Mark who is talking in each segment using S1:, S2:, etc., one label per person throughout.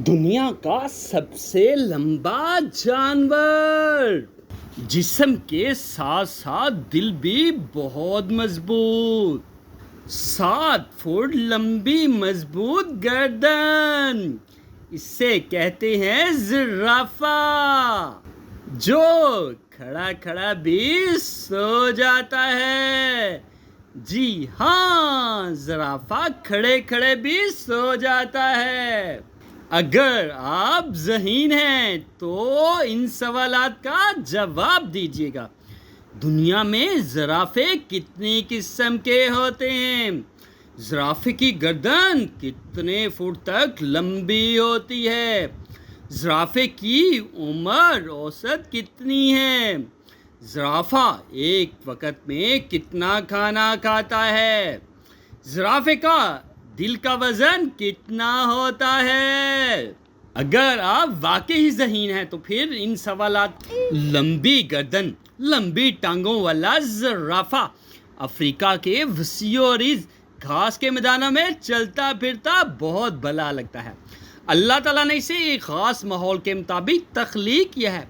S1: دنیا کا سب سے لمبا جانور، جسم کے ساتھ ساتھ دل بھی بہت مضبوط، 7 فٹ لمبی مضبوط گردن، اسے کہتے ہیں زرافہ، جو کھڑا کھڑا بھی سو جاتا ہے۔ جی ہاں، زرافہ کھڑے کھڑے بھی سو جاتا ہے۔ اگر آپ ذہین ہیں تو ان سوالات کا جواب دیجیے گا۔ دنیا میں زرافے کتنی قسم کے ہوتے ہیں؟ زرافے کی گردن کتنے فٹ تک لمبی ہوتی ہے؟ زرافے کی عمر اوسط کتنی ہے؟ زرافہ ایک وقت میں کتنا کھانا کھاتا ہے؟ زرافے کا دل کا وزن کتنا ہوتا ہے؟ اگر آپ واقعی ذہین ہیں تو پھر ان سوالات۔ لمبی گردن، لمبی ٹانگوں والا زرافہ افریقہ کے وسیع و عریض گھاس کے میدانوں میں چلتا پھرتا بہت بھلا لگتا ہے۔ اللہ تعالیٰ نے اسے ایک خاص ماحول کے مطابق تخلیق کیا ہے۔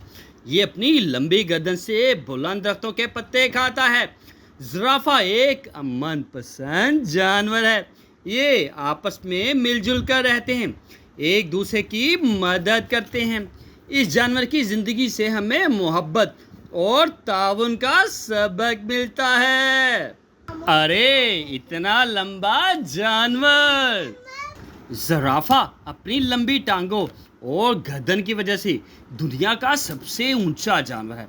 S1: یہ اپنی لمبی گردن سے بلند درختوں کے پتے کھاتا ہے۔ زرافہ ایک امن پسند جانور ہے۔ یہ آپس میں مل جل کر رہتے ہیں، ایک دوسرے کی مدد کرتے ہیں۔ اس جانور کی زندگی سے ہمیں محبت اور تعاون کا سبق ملتا ہے۔ ارے اتنا لمبا جانور! زرافہ اپنی لمبی ٹانگوں اور گردن کی وجہ سے دنیا کا سب سے اونچا جانور ہے۔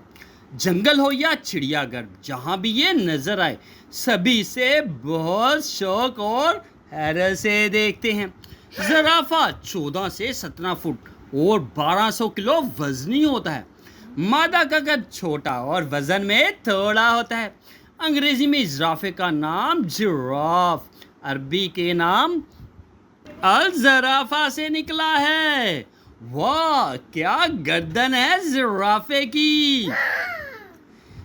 S1: جنگل ہو یا چڑیا گھر، جہاں بھی یہ نظر آئے سبھی اسے بہت شوق اور حیرت سے دیکھتے ہیں۔ زرافہ 14 سے 17 فٹ اور 1200 کلو وزنی ہوتا ہے۔ مادہ کا قد چھوٹا اور وزن میں تھوڑا ہوتا ہے۔ انگریزی میں زرافے کا نام جراف، عربی کے نام الزرافہ سے نکلا ہے۔ واہ، کیا گردن ہے زرافے کی!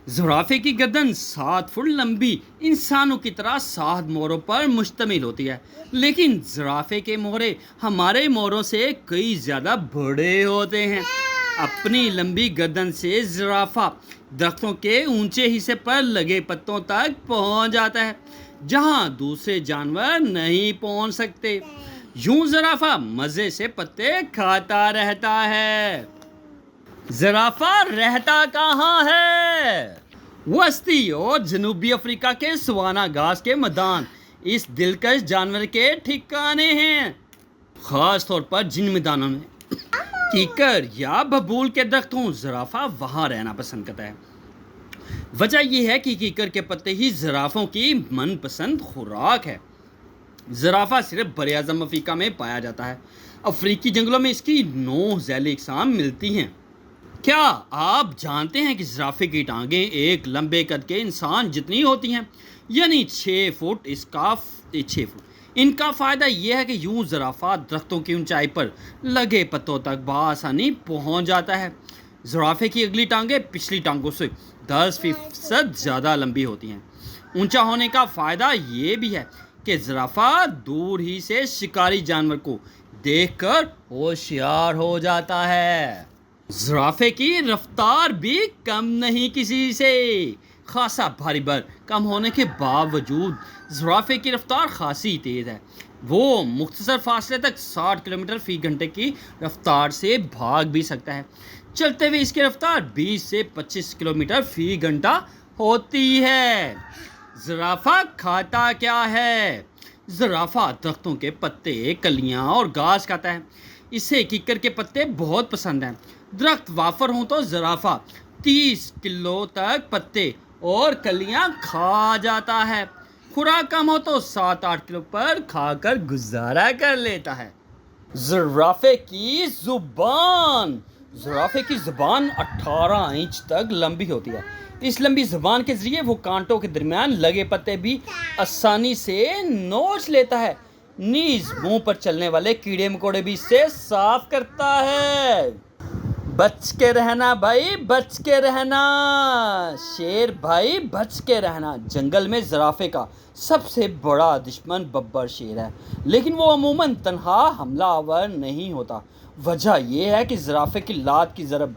S1: زرافے کی گردن 7 فٹ لمبی انسانوں کی طرح 7 موڑوں پر مشتمل ہوتی ہے، لیکن زرافے کے موڑے ہمارے موڑوں سے کئی زیادہ بڑے ہوتے ہیں۔ اپنی لمبی گردن سے زرافہ درختوں کے اونچے حصے پر لگے پتوں تک پہنچ جاتا ہے، جہاں دوسرے جانور نہیں پہنچ سکتے۔ یوں زرافہ مزے سے پتے کھاتا رہتا ہے۔ زرافہ رہتا کہاں ہے؟ وسطی اور جنوبی افریقہ کے سوانا گھاس کے میدان اس دلکش جانور کے ٹھکانے ہیں۔ خاص طور پر جن میدانوں میں کیکر یا ببول کے درخت ہوں، زرافہ وہاں رہنا پسند کرتا ہے۔ وجہ یہ ہے کہ کیکر کے پتے ہی زرافوں کی من پسند خوراک ہے۔ زرافہ صرف براعظم افریقہ میں پایا جاتا ہے۔ افریقی جنگلوں میں اس کی 9 ذیلی اقسام ملتی ہیں۔ کیا آپ جانتے ہیں کہ زرافے کی ٹانگیں ایک لمبے قد کے انسان جتنی ہوتی ہیں، یعنی 6 فٹ 6 فٹ۔ ان کا فائدہ یہ ہے کہ یوں زرافہ درختوں کی اونچائی پر لگے پتوں تک بآسانی پہنچ جاتا ہے۔ زرافے کی اگلی ٹانگیں پچھلی ٹانگوں سے 10% زیادہ لمبی ہوتی ہیں۔ اونچا ہونے کا فائدہ یہ بھی ہے کہ زرافہ دور ہی سے شکاری جانور کو دیکھ کر ہوشیار ہو جاتا ہے۔ زرافے کی رفتار بھی کم نہیں کسی سے۔ خاصا بھاری بر کم ہونے کے باوجود زرافے کی رفتار خاصی تیز ہے۔ وہ مختصر فاصلے تک 60 کلومیٹر فی گھنٹے کی رفتار سے بھاگ بھی سکتا ہے۔ چلتے ہوئے اس کی رفتار 20 سے 25 کلومیٹر فی گھنٹہ ہوتی ہے۔ زرافہ کھاتا کیا ہے؟ زرافہ درختوں کے پتے، کلیاں اور گھاس کھاتا ہے۔ اسے کیکر کے پتے بہت پسند ہیں۔ درخت وافر ہوں تو زرافہ 30 کلو تک پتے اور کلیاں کھا جاتا ہے۔ خوراک کم ہو تو 7-8 کلو پر کھا کر گزارا کر لیتا ہے۔ زرافے کی زبان! زرافے کی زبان 18 انچ تک لمبی ہوتی ہے۔ اس لمبی زبان کے ذریعے وہ کانٹوں کے درمیان لگے پتے بھی آسانی سے نوچ لیتا ہے۔ نیز منہ پر چلنے والے کیڑے مکوڑے بھی اس سے صاف کرتا ہے۔ بچ کے رہنا بھائی، بچ کے رہنا، شیر بھائی بچ کے رہنا۔ جنگل میں زرافے کا سب سے بڑا دشمن ببر شیر ہے، لیکن وہ عموماً تنہا حملہ آور نہیں ہوتا۔ وجہ یہ ہے کہ زرافے کی لات کی ضرب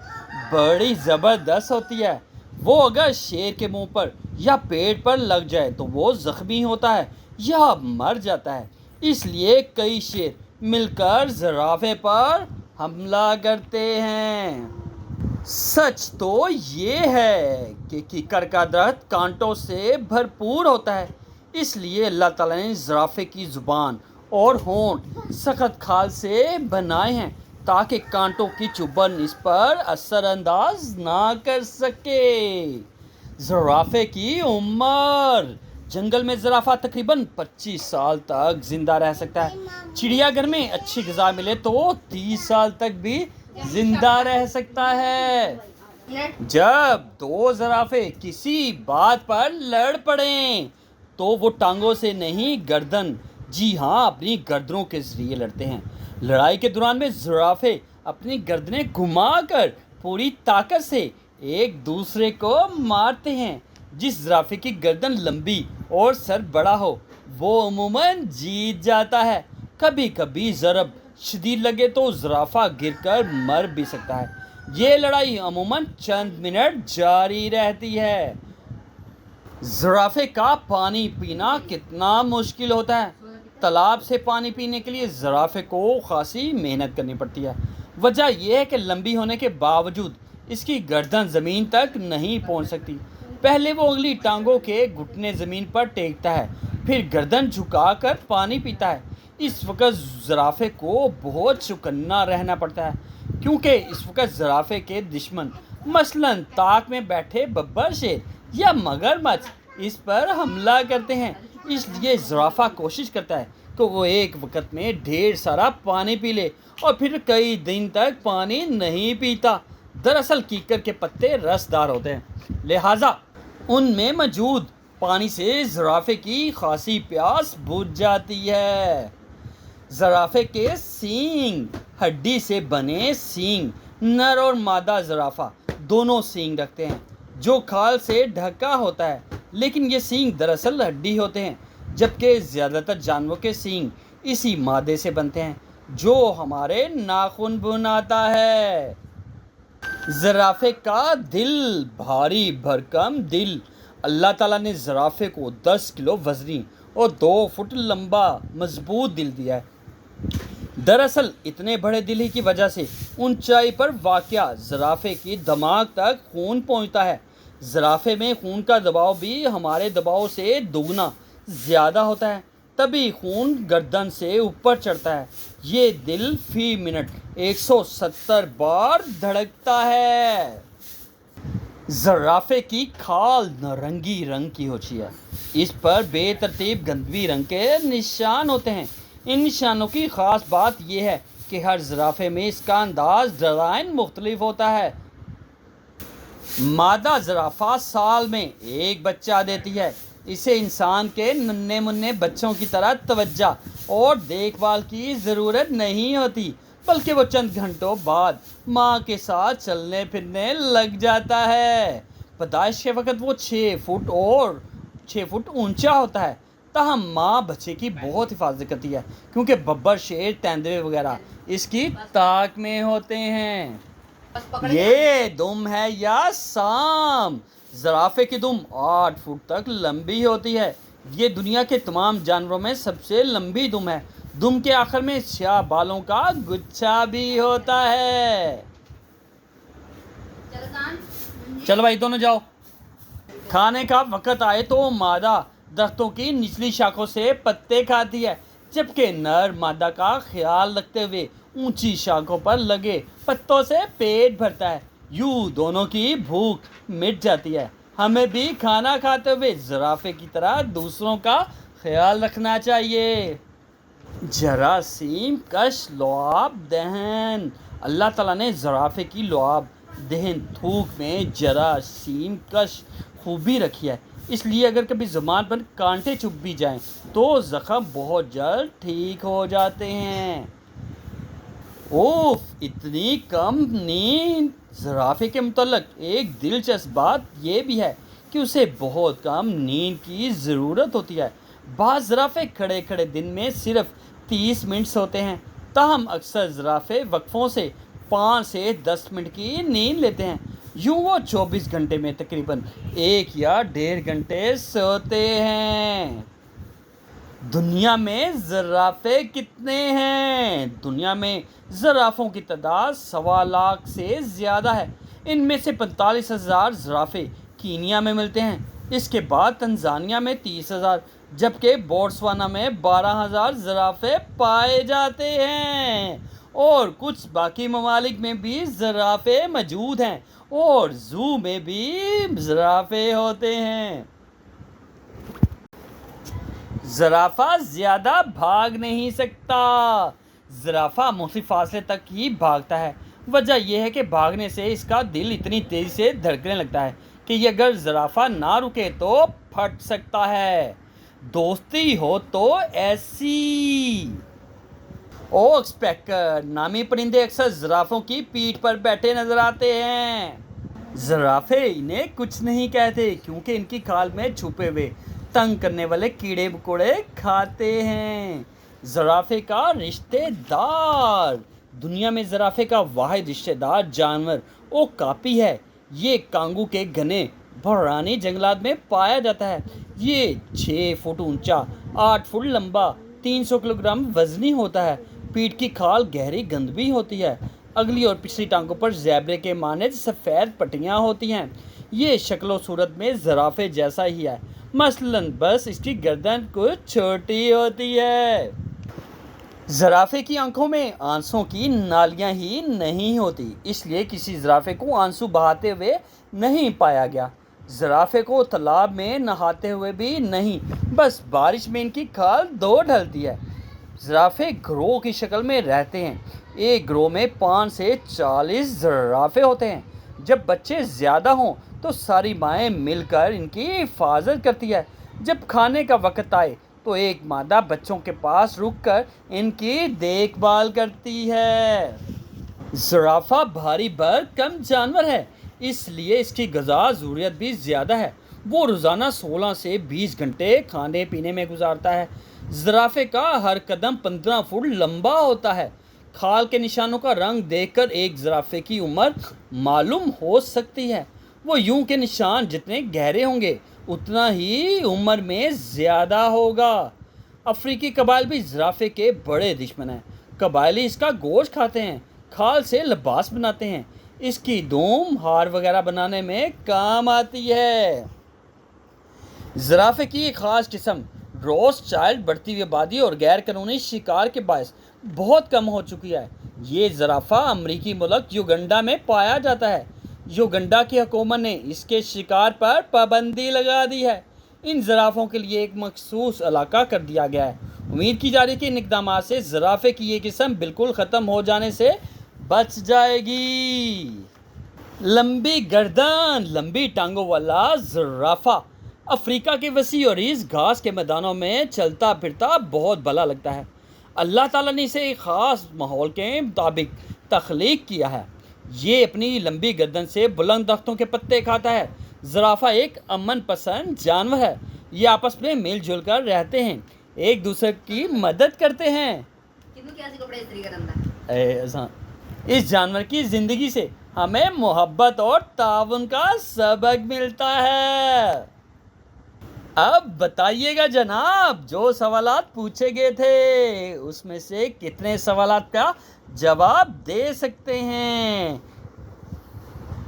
S1: بڑی زبردست ہوتی ہے۔ وہ اگر شیر کے منہ پر یا پیٹ پر لگ جائے تو وہ زخمی ہوتا ہے یا مر جاتا ہے۔ اس لیے کئی شیر مل کر زرافے پر حملہ کرتے ہیں۔ سچ تو یہ ہے کہ کیکر کا درخت کانٹوں سے بھرپور ہوتا ہے، اس لیے اللہ تعالیٰ نے زرافے کی زبان اور ہونٹ سخت کھال سے بنائے ہیں تاکہ کانٹوں کی چبھن اس پر اثر انداز نہ کر سکے۔ زرافے کی عمر: جنگل میں زرافہ تقریباً 25 سال تک زندہ رہ سکتا ہے۔ چڑیا گھر میں اچھی غذا ملے تو 30 سال تک بھی زندہ رہ سکتا ہے۔ جب دو زرافے کسی بات پر لڑ پڑیں تو وہ ٹانگوں سے نہیں، گردن، جی ہاں اپنی گردنوں کے ذریعے لڑتے ہیں۔ لڑائی کے دوران میں زرافے اپنی گردنیں گھما کر پوری طاقت سے ایک دوسرے کو مارتے ہیں۔ جس زرافے کی گردن لمبی اور سر بڑا ہو وہ عموماً جیت جاتا ہے۔ کبھی کبھی ضرب شدید لگے تو زرافہ گر کر مر بھی سکتا ہے۔ یہ لڑائی عموماً چند منٹ جاری رہتی ہے۔ زرافے کا پانی پینا کتنا مشکل ہوتا ہے۔ تالاب سے پانی پینے کے لیے زرافے کو خاصی محنت کرنی پڑتی ہے۔ وجہ یہ ہے کہ لمبی ہونے کے باوجود اس کی گردن زمین تک نہیں پہنچ سکتی۔ پہلے وہ اگلی ٹانگوں کے گھٹنے زمین پر ٹیکتا ہے، پھر گردن جھکا کر پانی پیتا ہے۔ اس وقت زرافے کو بہت چوکنا رہنا پڑتا ہے، کیونکہ اس وقت زرافے کے دشمن مثلاً تاک میں بیٹھے ببر شیر یا مگرمچھ اس پر حملہ کرتے ہیں۔ اس لیے زرافہ کوشش کرتا ہے کہ وہ ایک وقت میں ڈھیر سارا پانی پی لے اور پھر کئی دن تک پانی نہیں پیتا۔ دراصل کیکر کے پتے رس دار ہوتے ہیں، لہٰذا ان میں موجود پانی سے زرافے کی خاصی پیاس بجھ جاتی ہے۔ زرافے کے سینگ: ہڈی سے بنے سینگ نر اور مادہ زرافہ دونوں سینگ رکھتے ہیں جو کھال سے ڈھکا ہوتا ہے، لیکن یہ سینگ دراصل ہڈی ہوتے ہیں، جبکہ زیادہ تر جانوروں کے سینگ اسی مادے سے بنتے ہیں جو ہمارے ناخن بناتا ہے۔ زرافے کا دل: بھاری بھرکم دل۔ اللہ تعالیٰ نے زرافے کو 10 کلو وزنی اور 2 فٹ لمبا مضبوط دل دیا ہے۔ دراصل اتنے بڑے دل کی وجہ سے اونچائی پر واقع زرافے کی دماغ تک خون پہنچتا ہے۔ زرافے میں خون کا دباؤ بھی ہمارے دباؤ سے دگنا زیادہ ہوتا ہے، تبھی خون گردن سے اوپر چڑھتا ہے۔ یہ دل فی منٹ 170 بار دھڑکتا ہے۔ زرافے کی کھال نارنگی رنگ کی ہوتی ہے، اس پر بے ترتیب گندمی رنگ کے نشان ہوتے ہیں۔ ان نشانوں کی خاص بات یہ ہے کہ ہر زرافے میں اس کا انداز ڈیزائن مختلف ہوتا ہے۔ مادہ زرافہ سال میں ایک بچہ دیتی ہے۔ اسے انسان کے ننھے منھے بچوں کی طرح توجہ اور دیکھ بھال کی ضرورت نہیں ہوتی، بلکہ وہ چند گھنٹوں بعد ماں کے ساتھ چلنے پھرنے لگ جاتا ہے۔ پیدائش کے وقت وہ 6 فٹ اونچا ہوتا ہے، تاہم ماں بچے کی بہت حفاظت کرتی ہے کیونکہ ببر شیر، تیندوے وغیرہ اس کی طاق میں ہوتے ہیں۔ یہ دم ہے یا سام؟ زرافے کی دم 8 فٹ تک لمبی ہوتی ہے۔ یہ دنیا کے تمام جانوروں میں سب سے لمبی دم ہے۔ دم کے آخر میں سیاہ بالوں کا گچھا بھی ہوتا ہے۔ چلو بھائی دونوں جاؤ۔ کھانے کا وقت آئے تو مادہ درختوں کی نچلی شاخوں سے پتے کھاتی ہے، جبکہ نر مادہ کا خیال رکھتے ہوئے اونچی شاخوں پر لگے پتوں سے پیٹ بھرتا ہے۔ یوں دونوں کی بھوک مٹ جاتی ہے۔ ہمیں بھی کھانا کھاتے ہوئے زرافے کی طرح دوسروں کا خیال رکھنا چاہیے۔ جراثیم کش لعاب دہن: اللہ تعالیٰ نے زرافے کی لعاب دہن تھوک میں جراثیم کش خوبی رکھی ہے، اس لیے اگر کبھی زبان پر کانٹے چبھ بھی جائیں تو زخم بہت جلد ٹھیک ہو جاتے ہیں۔ اوف، اتنی کم نیند! زرافے کے متعلق ایک دلچسپ بات یہ بھی ہے کہ اسے بہت کم نیند کی ضرورت ہوتی ہے۔ بعض زرافے کھڑے کھڑے دن میں صرف 30 منٹ سوتے ہیں، تاہم اکثر زرافے وقفوں سے 5 سے 10 منٹ کی نیند لیتے ہیں۔ یوں وہ 24 گھنٹے میں تقریباً 1 یا 1.5 گھنٹے سوتے ہیں۔ دنیا میں زرافے کتنے ہیں؟ دنیا میں زرافوں کی تعداد 1.25 لاکھ سے زیادہ ہے۔ ان میں سے 45,000 زرافے کینیا میں ملتے ہیں۔ اس کے بعد تنزانیہ میں 30,000، جبکہ بوٹسوانا میں 12,000 زرافے پائے جاتے ہیں۔ اور کچھ باقی ممالک میں بھی زرافے موجود ہیں اور زو میں بھی زرافے ہوتے ہیں۔ زرافہ زیادہ بھاگ نہیں سکتا۔ زرافہ مناسب فاصلے تک ہی بھاگتا ہے۔ وجہ یہ ہے کہ بھاگنے سے اس کا دل اتنی تیزی سے دھڑکنے لگتا ہے کہ یہ اگر زرافہ نہ رکے تو پھٹ سکتا ہے۔ دوستی ہو تو ایسی۔ اوکس پیکر نامی پرندے اکثر زرافوں کی پیٹھ پر بیٹھے نظر آتے ہیں۔ زرافے انہیں کچھ نہیں کہتے کیونکہ ان کی کھال میں چھپے ہوئے تنگ کرنے والے کیڑے مکوڑے کھاتے ہیں۔ زرافے کا رشتہ دار۔ دنیا میں زرافے کا واحد رشتہ دار جانور اوکاپی ہے۔ یہ کانگو کے گھنے بحرانی جنگلات میں پایا جاتا ہے۔ یہ 6 فٹ اونچا، 8 فٹ لمبا، 300 کلو گرام وزنی ہوتا ہے۔ پیٹھ کی کھال گہری گندھی ہوتی ہے۔ اگلی اور پچھلی ٹانگوں پر زیبرے کے مانند سفید پٹیاں ہوتی ہیں۔ یہ شکل و صورت میں زرافے جیسا ہی ہے، مثلاً بس اس کی گردن کچھ چھوٹی ہوتی ہے۔ زرافے کی آنکھوں میں آنسوں کی نالیاں ہی نہیں ہوتی، اس لیے کسی زرافے کو آنسو بہاتے ہوئے نہیں پایا گیا۔ زرافے کو تالاب میں نہاتے ہوئے بھی نہیں، بس بارش میں ان کی کھال دھو ڈلتی ہے۔ زرافے گروہ کی شکل میں رہتے ہیں۔ ایک گروہ میں 5 سے 40 زرافے ہوتے ہیں۔ جب بچے زیادہ ہوں تو ساری مائیں مل کر ان کی حفاظت کرتی ہے۔ جب کھانے کا وقت آئے تو ایک مادہ بچوں کے پاس رک کر ان کی دیکھ بھال کرتی ہے۔ زرافہ بھاری بھرکم جانور ہے، اس لیے اس کی غذا ضروریات بھی زیادہ ہے۔ وہ روزانہ 16 سے 20 گھنٹے کھانے پینے میں گزارتا ہے۔ زرافے کا ہر قدم 15 فٹ لمبا ہوتا ہے۔ کھال کے نشانوں کا رنگ دیکھ کر ایک زرافے کی عمر معلوم ہو سکتی ہے۔ وہ یوں کے نشان جتنے گہرے ہوں گے اتنا ہی عمر میں زیادہ ہوگا۔ افریقی قبائل بھی زرافے کے بڑے دشمن ہیں۔ قبائلی اس کا گوشت کھاتے ہیں، کھال سے لباس بناتے ہیں۔ اس کی دم ہار وغیرہ بنانے میں کام آتی ہے۔ زرافے کی ایک خاص قسم روس چائلڈ بڑھتی ہوئی آبادی اور غیر قانونی شکار کے باعث بہت کم ہو چکی ہے۔ یہ زرافہ امریکی ملک یوگنڈا میں پایا جاتا ہے۔ یوگنڈا کی حکومت نے اس کے شکار پر پابندی لگا دی ہے۔ ان زرافوں کے لیے ایک مخصوص علاقہ کر دیا گیا ہے۔ امید کی جا رہی ہے کہ ان اقدامات سے زرافے کی یہ قسم بالکل ختم ہو جانے سے بچ جائے گی۔ لمبی گردن، لمبی ٹانگوں والا زرافہ افریقہ کے وسیع اور عریض گھاس کے میدانوں میں چلتا پھرتا بہت بھلا لگتا ہے۔ اللہ تعالیٰ نے اسے ایک خاص ماحول کے مطابق تخلیق کیا ہے۔ یہ اپنی لمبی گردن سے بلند درختوں کے پتے کھاتا ہے۔ زرافہ ایک امن پسند جانور ہے۔ یہ آپس میں مل جل کر رہتے ہیں، ایک دوسرے کی مدد کرتے ہیں۔ اس جانور کی زندگی سے ہمیں محبت اور تعاون کا سبق ملتا ہے۔ اب بتائیے گا جناب، جو سوالات پوچھے گئے تھے اس میں سے کتنے سوالات کا جواب دے سکتے ہیں؟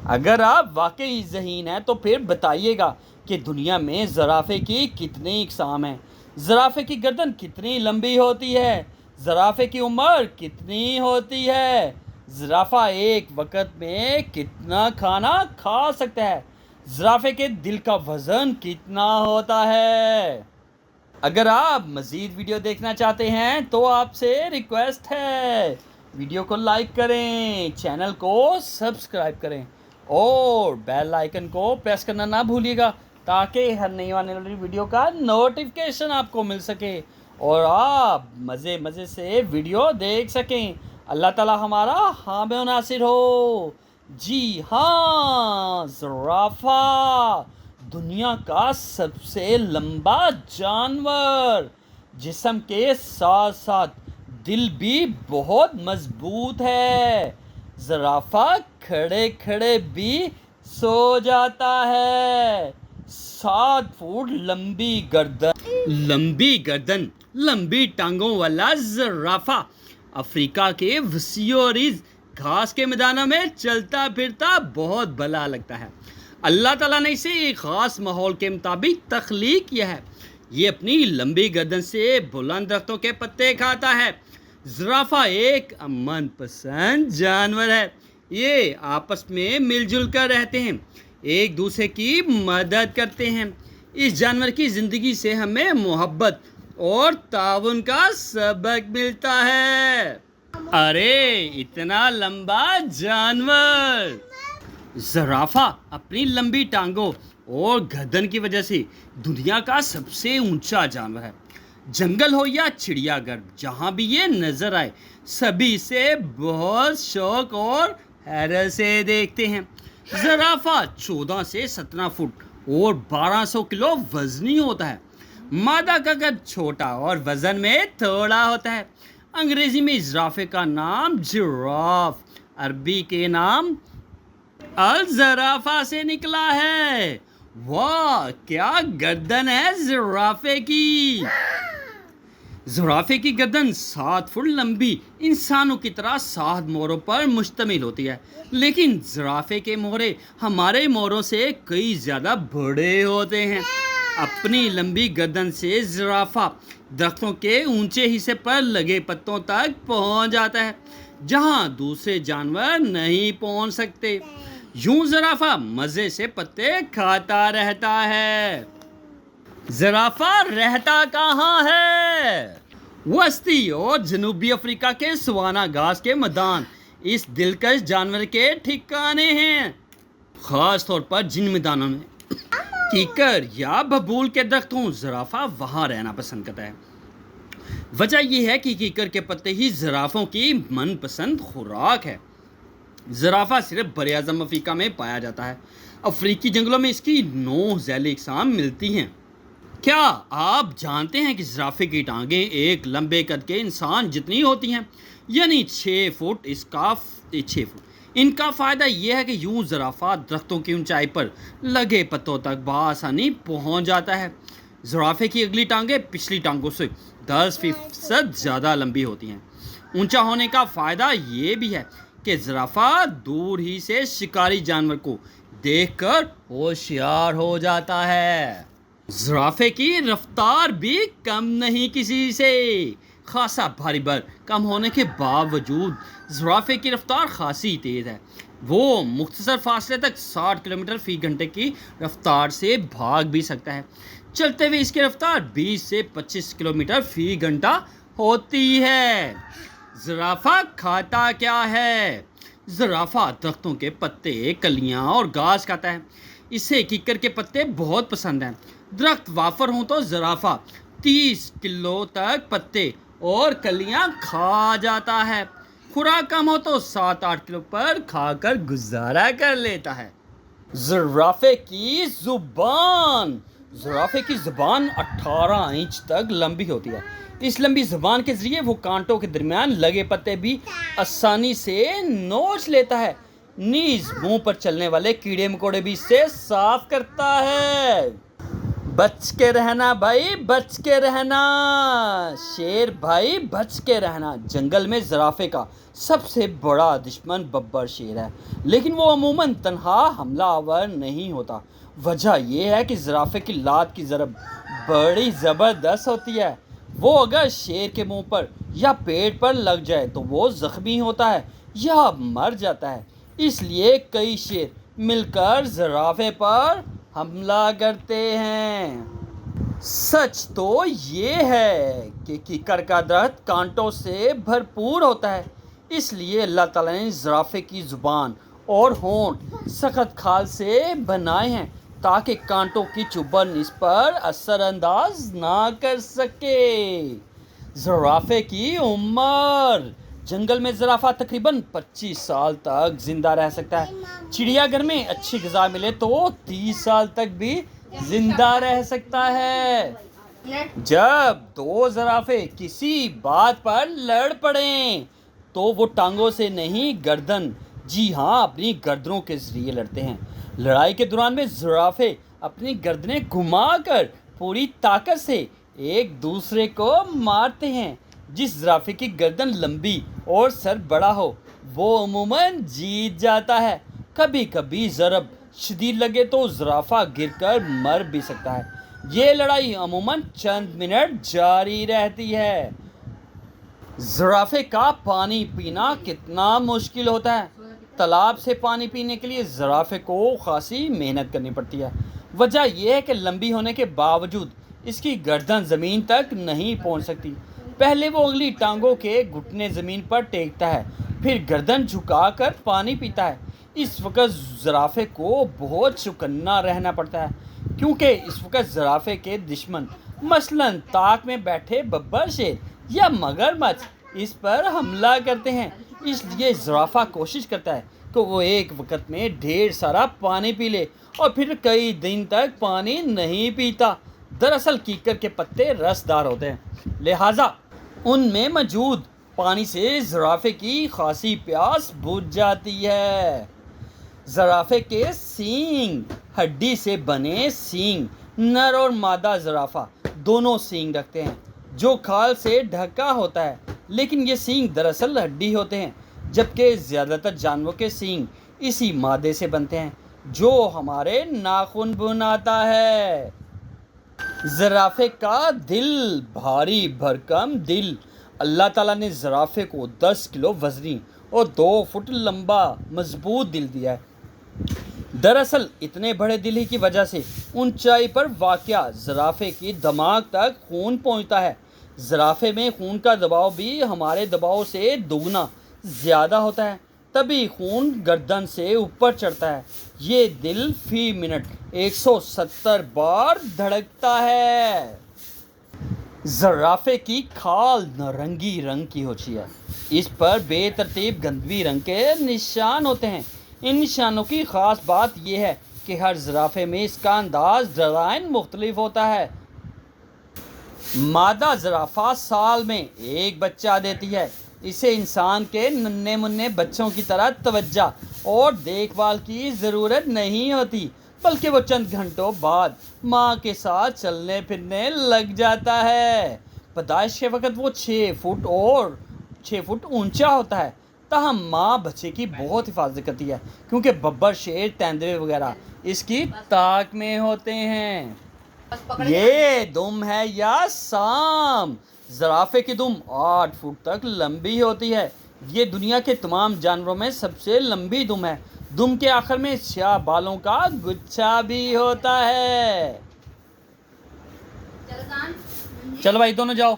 S1: اگر آپ واقعی ذہین ہیں تو پھر بتائیے گا کہ دنیا میں زرافے کی کتنی اقسام ہیں، زرافے کی گردن کتنی لمبی ہوتی ہے، زرافے کی عمر کتنی ہوتی ہے، زرافہ ایک وقت میں کتنا کھانا کھا سکتا ہے، زرافے کے دل کا وزن کتنا ہوتا ہے۔ اگر آپ مزید ویڈیو دیکھنا چاہتے ہیں تو آپ سے ریکویسٹ ہے، ویڈیو کو لائک کریں، چینل کو سبسکرائب کریں اور بیل آئیکن کو پریس کرنا نہ بھولیے گا تاکہ ہر نئی آنے والی ویڈیو کا نوٹیفیکیشن آپ کو مل سکے اور آپ مزے سے ویڈیو دیکھ سکیں۔ اللہ تعالیٰ ہمارا حامی و ناصر ہو۔ جی ہاں، زرافہ دنیا کا سب سے لمبا جانور، جسم کے ساتھ ساتھ دل بھی بہت مضبوط ہے۔ زرافہ کھڑے کھڑے بھی سو جاتا ہے۔ 7 فٹ لمبی گردن، لمبی ٹانگوں والا زرافہ افریقہ کے وسیع و عریض گھاس کے میدانوں میں چلتا پھرتا بہت بھلا لگتا ہے۔ اللہ تعالیٰ نے اسے ایک خاص ماحول کے مطابق تخلیق کیا ہے۔ یہ اپنی لمبی گردن سے بلند درختوں کے پتے کھاتا ہے۔ زرافہ ایک امن پسند جانور ہے۔ یہ آپس میں مل جل کر رہتے ہیں، ایک دوسرے کی مدد کرتے ہیں۔ اس جانور کی زندگی سے ہمیں محبت اور تعاون کا سبق ملتا ہے۔ ارے اتنا لمبا جانور! زرافہ اپنی لمبی ٹانگوں اور گردن کی وجہ سے دنیا کا سب سے اونچا جانور ہے۔ جنگل ہو یا چڑیا گھر، جہاں بھی یہ نظر آئے سبھی اسے بہت شوق اور حیرت سے دیکھتے ہیں۔ زرافہ 14 سے 17 فٹ اور 1200 کلو وزنی ہوتا ہے۔ مادہ کا قد چھوٹا اور وزن میں تھوڑا ہوتا ہے۔ انگریزی میں زرافے کا نام جراف، عربی کے نام الزرافہ سے نکلا ہے۔ واہ کیا گردن ہے زرافے کی! زرافے کی گردن 7 فٹ لمبی انسانوں کی طرح 7 موڑوں پر مشتمل ہوتی ہے، لیکن زرافے کے موڑے ہمارے موڑوں سے کئی زیادہ بڑے ہوتے ہیں۔ اپنی لمبی گردن سے زرافہ درختوں کے اونچے حصے پر لگے پتوں تک پہنچ جاتا ہے، جہاں دوسرے جانور نہیں پہنچ سکتے۔ یوں زرافہ مزے سے پتے کھاتا رہتا ہے۔ زرافہ رہتا کہاں ہے؟ وسطی اور جنوبی افریقہ کے سوانا گھاس کے میدان اس دلکش جانور کے ٹھکانے ہیں۔ خاص طور پر جن میدانوں میں کیکر یا ببول کے درخت ہوں، زرافہ وہاں رہنا پسند کرتا ہے۔ وجہ یہ ہے کہ کیکر کے پتے ہی زرافوں کی من پسند خوراک ہے۔ زرافہ صرف براعظم افریقہ میں پایا جاتا ہے۔ افریقی جنگلوں میں اس کی 9 ذیلی اقسام ملتی ہیں۔ کیا آپ جانتے ہیں کہ زرافے کی ٹانگیں ایک لمبے قد کے انسان جتنی ہوتی ہیں، یعنی 6 فٹ 6 فٹ۔ ان کا فائدہ یہ ہے کہ یوں زرافہ درختوں کی اونچائی پر لگے پتوں تک بآسانی پہنچ جاتا ہے۔ زرافے کی اگلی ٹانگیں پچھلی ٹانگوں سے 10% زیادہ لمبی ہوتی ہیں۔ اونچا ہونے کا فائدہ یہ بھی ہے کہ زرافہ دور ہی سے شکاری جانور کو دیکھ کر ہوشیار ہو جاتا ہے۔ زرافے کی رفتار بھی کم نہیں کسی سے۔ خاصا بھاری بر کم ہونے کے باوجود زرافے کی رفتار خاصی تیز ہے۔ وہ مختصر فاصلے تک 60 کلومیٹر فی گھنٹے کی رفتار سے بھاگ بھی سکتا ہے۔ چلتے ہوئے اس کی رفتار 20 سے 25 کلومیٹر فی گھنٹہ ہوتی ہے۔ زرافہ کھاتا کیا ہے؟ زرافہ درختوں کے پتے، کلیاں اور گھاس کھاتا ہے۔ اسے کیکر کے پتے بہت پسند ہیں۔ درخت وافر ہوں تو زرافہ 30 کلو تک پتے اور کلیاں کھا جاتا ہے۔ خوراک کم ہو تو 7-8 کلو پر کھا کر گزارا کر لیتا ہے۔ زرافے کی زبان! زرافے کی زبان 18 انچ تک لمبی ہوتی ہے۔ اس لمبی زبان کے ذریعے وہ کانٹوں کے درمیان لگے پتے بھی آسانی سے نوچ لیتا ہے۔ نیز منہ پر چلنے والے کیڑے مکوڑے بھی اسے صاف کرتا ہے۔ بچ کے رہنا بھائی، بچ کے رہنا۔ شیر بھائی بچ کے رہنا۔ جنگل میں زرافے کا سب سے بڑا دشمن ببر شیر ہے، لیکن وہ عموماً تنہا حملہ آور نہیں ہوتا۔ وجہ یہ ہے کہ زرافے کی لات کی ضرب بڑی زبردست ہوتی ہے۔ وہ اگر شیر کے منہ پر یا پیٹ پر لگ جائے تو وہ زخمی ہوتا ہے یا مر جاتا ہے۔ اس لیے کئی شیر مل کر زرافے پر حملہ کرتے ہیں۔ سچ تو یہ ہے کہ کیکر کا درخت کانٹوں سے بھرپور ہوتا ہے، اس لیے اللہ تعالیٰ نے زرافے کی زبان اور ہونٹ سخت کھال سے بنائے ہیں تاکہ کانٹوں کی چبھن اس پر اثر انداز نہ کر سکے۔ زرافے کی عمر جنگل میں زرافہ تقریباً 25 سال تک زندہ رہ سکتا ہے۔ چڑیا گھر میں اچھی غذا ملے تو 30 سال تک بھی زندہ رہ سکتا ہے۔ جب دو زرافے کسی بات پر لڑ پڑیں تو وہ ٹانگوں سے نہیں، گردن، جی ہاں، اپنی گردنوں کے ذریعے لڑتے ہیں۔ لڑائی کے دوران میں زرافے اپنی گردنیں گھما کر پوری طاقت سے ایک دوسرے کو مارتے ہیں۔ جس زرافے کی گردن لمبی اور سر بڑا ہو وہ عموماً جیت جاتا ہے۔ کبھی کبھی ضرب شدید لگے تو زرافہ گر کر مر بھی سکتا ہے۔ یہ لڑائی عموماً چند منٹ جاری رہتی ہے۔ زرافے کا پانی پینا کتنا مشکل ہوتا ہے۔ تالاب سے پانی پینے کے لیے زرافے کو خاصی محنت کرنی پڑتی ہے۔ وجہ یہ ہے کہ لمبی ہونے کے باوجود اس کی گردن زمین تک نہیں پہنچ سکتی۔ پہلے وہ اگلی ٹانگوں کے گھٹنے زمین پر ٹیکتا ہے، پھر گردن جھکا کر پانی پیتا ہے۔ اس وقت زرافے کو بہت چوکنا رہنا پڑتا ہے، کیونکہ اس وقت زرافے کے دشمن مثلاً طاق میں بیٹھے ببر شیر یا مگرمچھ اس پر حملہ کرتے ہیں۔ اس لیے زرافہ کوشش کرتا ہے کہ وہ ایک وقت میں ڈھیر سارا پانی پی لے اور پھر کئی دن تک پانی نہیں پیتا۔ دراصل کیکر کے پتے رس دار ہوتے ہیں، لہٰذا ان میں موجود پانی سے زرافے کی خاصی پیاس بجھ جاتی ہے۔ زرافے کے سینگ، ہڈی سے بنے سینگ، نر اور مادہ زرافہ دونوں سینگ رکھتے ہیں جو کھال سے ڈھکا ہوتا ہے، لیکن یہ سینگ دراصل ہڈی ہوتے ہیں، جبکہ زیادہ تر جانوروں کے سینگ اسی مادے سے بنتے ہیں جو ہمارے ناخن بناتا ہے۔ زرافے کا دل، بھاری بھرکم دل۔ اللہ تعالیٰ نے زرافے کو 10 کلو وزنی اور 2 فٹ لمبا مضبوط دل دیا ہے۔ دراصل اتنے بڑے دل ہی کی وجہ سے اونچائی پر واقع زرافے کی دماغ تک خون پہنچتا ہے۔ زرافے میں خون کا دباؤ بھی ہمارے دباؤ سے دوگنا زیادہ ہوتا ہے، تبھی خون گردن سے اوپر چڑھتا ہے۔ یہ دل فی منٹ 170 بار دھڑکتا ہے۔ زرافے کی کھال نارنگی رنگ کی ہوتی ہے۔ اس پر بے ترتیب گندمی رنگ کے نشان ہوتے ہیں۔ ان نشانوں کی خاص بات یہ ہے کہ ہر زرافے میں اس کا انداز ڈیزائن مختلف ہوتا ہے۔ مادہ زرافہ سال میں ایک بچہ دیتی ہے۔ اسے انسان کے ننھے منھے بچوں کی طرح توجہ اور دیکھ بھال کی ضرورت نہیں ہوتی، بلکہ وہ چند گھنٹوں بعد ماں کے ساتھ چلنے پھرنے لگ جاتا ہے۔ پیدائش کے وقت وہ 6 فٹ اونچا ہوتا ہے، تاہم ماں بچے کی بہت حفاظت کرتی ہے کیونکہ ببر شیر، تیندوے وغیرہ اس کی طاق میں ہوتے ہیں۔ یہ دم ہے یا سام۔ زرافے کی دم 8 فٹ تک لمبی ہوتی ہے۔ یہ دنیا کے تمام جانوروں میں سب سے لمبی دم ہے۔ دم کے آخر میں سیاہ بالوں کا گچھا بھی ہوتا ہے۔ چلو بھائی دونوں جاؤ۔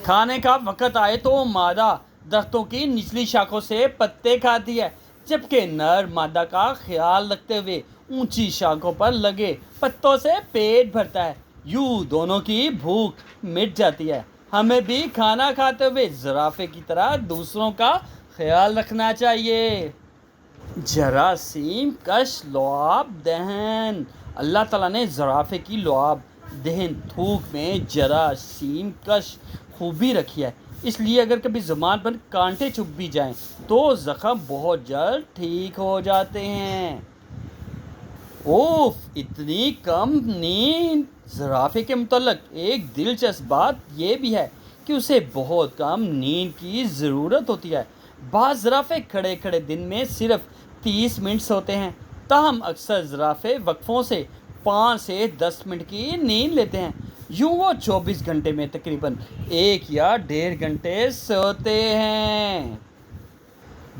S1: کھانے کا وقت آئے تو مادہ درختوں کی نچلی شاخوں سے پتے کھاتی ہے، جبکہ نر مادہ کا خیال رکھتے ہوئے اونچی شاخوں پر لگے پتوں سے پیٹ بھرتا ہے۔ یوں دونوں کی بھوک مٹ جاتی ہے۔ ہمیں بھی کھانا کھاتے ہوئے زرافے کی طرح دوسروں کا خیال رکھنا چاہیے۔ جراثیم کش لعاب دہن۔ اللہ تعالیٰ نے زرافے کی لعاب دہن تھوک میں جراثیم کش خوبی رکھی ہے، اس لیے اگر کبھی زبان پر کانٹے چبھ بھی جائیں تو زخم بہت جلد ٹھیک ہو جاتے ہیں۔ اوف، اتنی کم نیند! زرافے کے متعلق ایک دلچسپ بات یہ بھی ہے کہ اسے بہت کم نیند کی ضرورت ہوتی ہے۔ بعض زرافے کھڑے کھڑے دن میں صرف 30 منٹ سوتے ہیں، تاہم اکثر زرافے وقفوں سے 5 سے 10 منٹ کی نیند لیتے ہیں۔ یوں وہ 24 گھنٹے میں تقریباً 1 یا 1.5 گھنٹے سوتے ہیں۔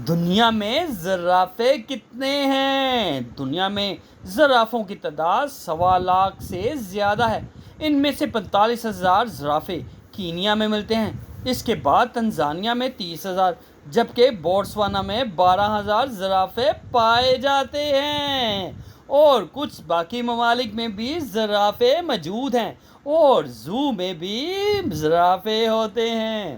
S1: دنیا میں زرافے کتنے ہیں؟ دنیا میں زرافوں کی تعداد 1.25 لاکھ سے زیادہ ہے۔ ان میں سے 45,000 زرافے کینیا میں ملتے ہیں۔ اس کے بعد تنزانیہ میں 30,000، جبکہ بوٹسوانا میں 12,000 زرافے پائے جاتے ہیں۔ اور کچھ باقی ممالک میں بھی زرافے موجود ہیں اور زو میں بھی زرافے ہوتے ہیں۔